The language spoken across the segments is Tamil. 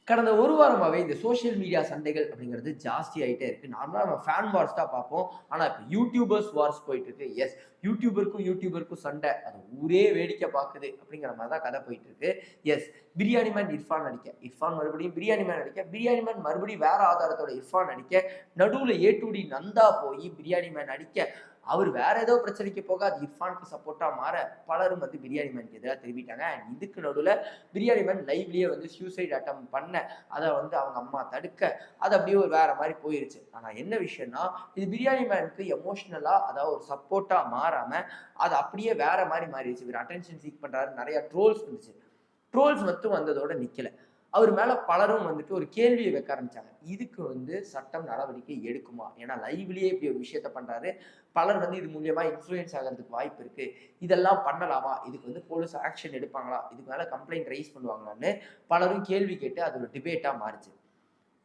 கடந்த ஒரு வாரமாவே இந்த சோசியல் மீடியா சண்டைகள் அப்படிங்கிறது ஜாஸ்தி ஆயிட்டே இருக்கு. நார்மலா நம்ம ஃபேன் வார்ஸ் தான் பார்ப்போம். ஆனா இப்ப யூடியூபர்ஸ் வார்ஸ் போயிட்டு இருக்கு. எஸ், யூடியூபருக்கும் சண்டை. அது ஊரே வேடிக்கை பார்க்குது அப்படிங்கிற மாரி தான் கதை போயிட்டு இருக்கு. எஸ், பிரியாணி மேன் இர்ஃபான் நடிக்க, இர்ஃபான் மறுபடியும் பிரியாணி மேன் நடிக்க, பிரியாணி மேன் மறுபடியும் வேற ஆதாரத்தோட இர்ஃபான் நடிக்க, நடுவுல ஏ டூ டி நந்தா போய் பிரியாணி மேன் நடிக்க, அவர் வேற ஏதோ பிரச்சனைக்கு போக அது இர்ஃபானுக்கு சப்போர்ட்டா மாற பலரும் வந்து பிரியாணி மேனுக்கு எதிராக தெரிவிட்டாங்க. அண்ட் இதுக்கு நடுவுல பிரியாணி மேன் லைவ்லயே வந்து சூசைட் அட்டம் பண்ண, அத வந்து அவங்க அம்மா தடுக்க, அது அப்படியே ஒரு வேற மாரி போயிருச்சு. ஆனா என்ன விஷயம்னா, இது பிரியாணி மேனுக்கு எமோஷனலா, அதாவது ஒரு சப்போர்ட்டா மாறாம, அது அப்படியே வேற மாரி மாறிடுச்சு. இவர் அட்டென்ஷன் சீக் பண்றாரு, நெறைய ட்ரோல்ஸ் வந்துச்சு. ட்ரோல்ஸ் மட்டும் வந்ததோட நிக்கல. அவர் மேல பலரும் வந்துட்டு ஒரு கேள்விய வைக்க ஆரம்பிச்சாங்க. இதுக்கு வந்து சட்டம் நடவடிக்கை எடுக்குமா? ஏன்னா லைவ்லயே இப்படி ஒரு விஷயத்த பண்றாரு. பலர் வந்து இது மூலியமா இன்ஃப்ளூயன்ஸ் ஆகுறதுக்கு வாய்ப்பு இருக்கு. இதெல்லாம் பண்ணலாமா? இதுக்கு வந்து போலீஸ் ஆக்ஷன் எடுப்பாங்களா? இதுக்கு மேல கம்ப்ளைண்ட் ரைஸ் பண்ணுவாங்களான்னு பலரும் கேள்வி கேட்டு அது ஒரு டிபேட்டா மாறுச்சு.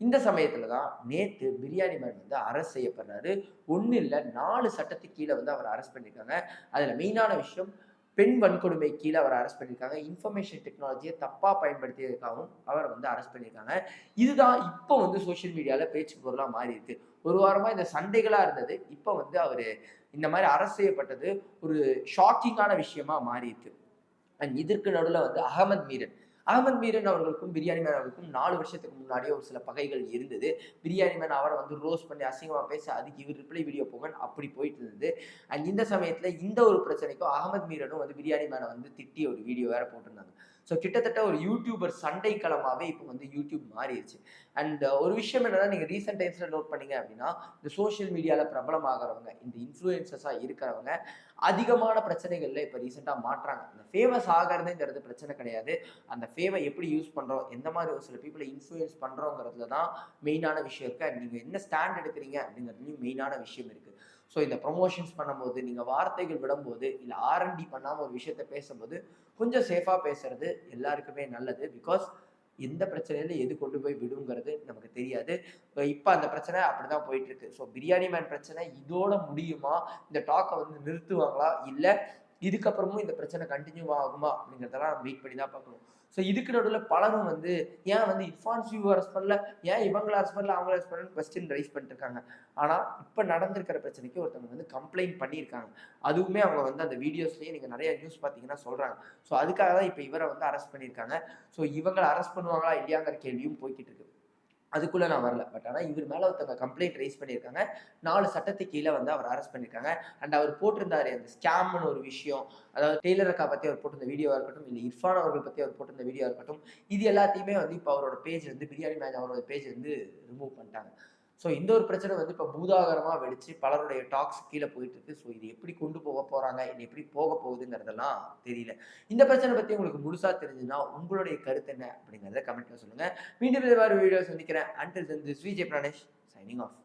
இந்த சமயத்துல தான் நேத்து பிரியாணி மேன் வந்து அரெஸ்ட் செய்யப்படுறாரு. 1 இல்ல 4 சட்டத்துக்கு கீழ வந்து அவர அரெஸ்ட் பண்ணியிருக்காங்க. அதுல மெயினான விஷயம் பெண் வன்கொடுமை கீழ அவர அரெஸ்ட் பண்ணியிருக்காங்க. இன்ஃபர்மேஷன் டெக்னாலஜிய தப்பா பயன்படுத்தியதற்காகவும் அவர வந்து அரெஸ்ட் பண்ணியிருக்காங்க. இதுதான் இப்போ வந்து சோசியல் மீடியால பேச்சு பொருளா மாறி இருக்கு. ஒரு வாரமா இந்த சண்டைகளா இருந்தது. இப்ப வந்து அவரு இந்த மாரி அரெஸ்ட் செய்யப்பட்டது ஒரு ஷாக்கிங்கான விஷயமா மாறி இருக்கு. அண்ட் இதற்கு நடுவுல வந்து அகமது மீரன் அவர்களுக்கும் பிரியாணி மேன் அவர்களுக்கும் 4 வருஷத்துக்கு முன்னாடியே ஒரு சில பகைகள் இருந்தது. பிரியாணி மேன் அவரை வந்து ரோஸ்ட் பண்ணி அசிங்கமா பேச, அதுக்கு இவர் ரிப்ளை வீடியோ போங்கன்னு அப்படி போயிட்டு இருந்தது. அண்ட் இந்த சமயத்துல இந்த ஒரு பிரச்சனைக்கும் அகமது மீரனும் வந்து பிரியாணி மேனை வந்து திட்டி ஒரு வீடியோ வேற போட்டிருந்தாங்க. ஸோ கிட்டத்தட்ட ஒரு யூடியூபர் சண்டை களமாவே இப்போ வந்து யூடியூப் மாறிடுச்சு. அண்ட் ஒரு விஷயம் என்னன்னா, நீங்க ரீசென்ட் டைம்ஸ்ல நோட் பண்ணீங்க அப்படின்னா, இந்த சோசியல் மீடியால பிரபலமாகறவங்க, இந்த இன்ஃப்ளூயன்சஸா இருக்கிறவங்க அதிகமான பிரச்சனைகள்ல இப்ப ரீசெண்டா மாட்றாங்க. இந்த ஃபேமஸ் ஆகறதுங்கிறது பிரச்சனை கிடையாது. அந்த ஃபேம எப்படி யூஸ் பண்றோம், எந்த மாதிரி ஒரு சில பீப்பிள இன்ஃப்ளூயன்ஸ் பண்றோங்கிறதுல தான் மெயினான விஷயம் இருக்கு. அண்ட் நீங்க என்ன ஸ்டாண்ட் எடுக்கிறீங்க அப்படிங்கிறதுலயும் மெயினான விஷயம் இருக்கு. ஸோ இந்த ப்ரமோஷன்ஸ் பண்ணும்போது, நீங்க வார்த்தைகள் விடும்போது, இல்ல ஆர்&டி பண்ணாம ஒரு விஷயத்த பேசும்போது, கொஞ்சம் சேஃபா பேசுறது எல்லாருக்குமே நல்லது. பிகாஸ் எந்த பிரச்சனையில எது கொண்டு போய் விடுங்கிறது நமக்கு தெரியாது. இப்ப அந்த பிரச்சனை அப்படிதான் போயிட்டு இருக்கு. ஸோ பிரியாணி மேன் பிரச்சனை இதோட முடியுமா? இந்த டாக்க வந்து நிறுத்துவாங்களா? இல்ல இதுக்கப்புறமும் இந்த பிரச்சனை கன்டின்யூ ஆகுமா? அப்படிங்கிறதெல்லாம் வெயிட் பண்ணி தான் பார்க்கணும். ஸோ இதுக்கு நடுவுல பலரும் வந்து ஏன் வந்து இர்ஃபான் சியூ அரெஸ்ட் பண்ணல? ஏன் இவங்கள அரெஸ்ட் பண்ணல? அவங்கள அரெஸ்ட் பண்ணலன்னு கொஸ்டின் ரைஸ் பண்ணிட்டு இருக்காங்க. ஆனா இப்ப நடந்திருக்கிற பிரச்சனைக்கு ஒருத்தவங்க வந்து கம்ப்ளைண்ட் பண்ணியிருக்காங்க. அதுவுமே அவங்க வந்து அந்த வீடியோஸ்லயே நீங்க நெறைய நியூஸ் பார்த்தீங்கன்னா சொல்றாங்க. ஸோ அதுக்காக தான் இப்ப இவர வந்து அரெஸ்ட் பண்ணியிருக்காங்க. ஸோ இவங்கள அரெஸ்ட் பண்ணுவாங்களா இல்லையாங்கிற கேள்வியும் போய்க்கிட்டு இருக்கு. அதுக்குள்ள நான் வரல. பட் ஆனா இவர் மேல ஒருத்தவங்க கம்ப்ளைண்ட் ரைஸ் பண்ணியிருக்காங்க. 4 சட்டத்துக்கு கீழ வந்து அவர அரெஸ்ட் பண்ணியிருக்காங்க. அண்ட் அவர் போட்டிருந்தாரு அந்த ஸ்கேம்ன்னு ஒரு விஷயம். அதாவது டெய்லர் அக்கா பத்தி அவர் போட்டிருந்த வீடியோவா இருக்கட்டும், இல்ல இர்ஃபான் அவர்கள் பத்தி அவர் போட்டிருந்த வீடியோவா இருக்கட்டும், இது எல்லாத்தையுமே வந்து இப்ப அவரோட பேஜ் வந்து பிரியாணி மேன் அவரோட பேஜ் வந்து ரிமூவ் பண்ணிட்டாங்க. ஸோ இந்த ஒரு பிரச்சனை வந்து இப்ப பூதாகரமா வெடிச்சு பலருடைய டாக்ஸ் கீழ போயிட்டு இருக்கு. ஸோ இது எப்படி கொண்டு போக போறாங்க? இது எப்படி போக போகுதுங்கிறதெல்லாம் தெரியல. இந்த பிரச்சனை பத்தி உங்களுக்கு முழுசா தெரிஞ்சுதுன்னா, உங்களுடைய கருத்து என்ன? அப்படிங்கிறத கமெண்ட்ல சொல்லுங்க. மீண்டும் இந்த மாதிரி வீடியோ சந்திக்கிறேன். Until then this Vijay Pranesh signing of.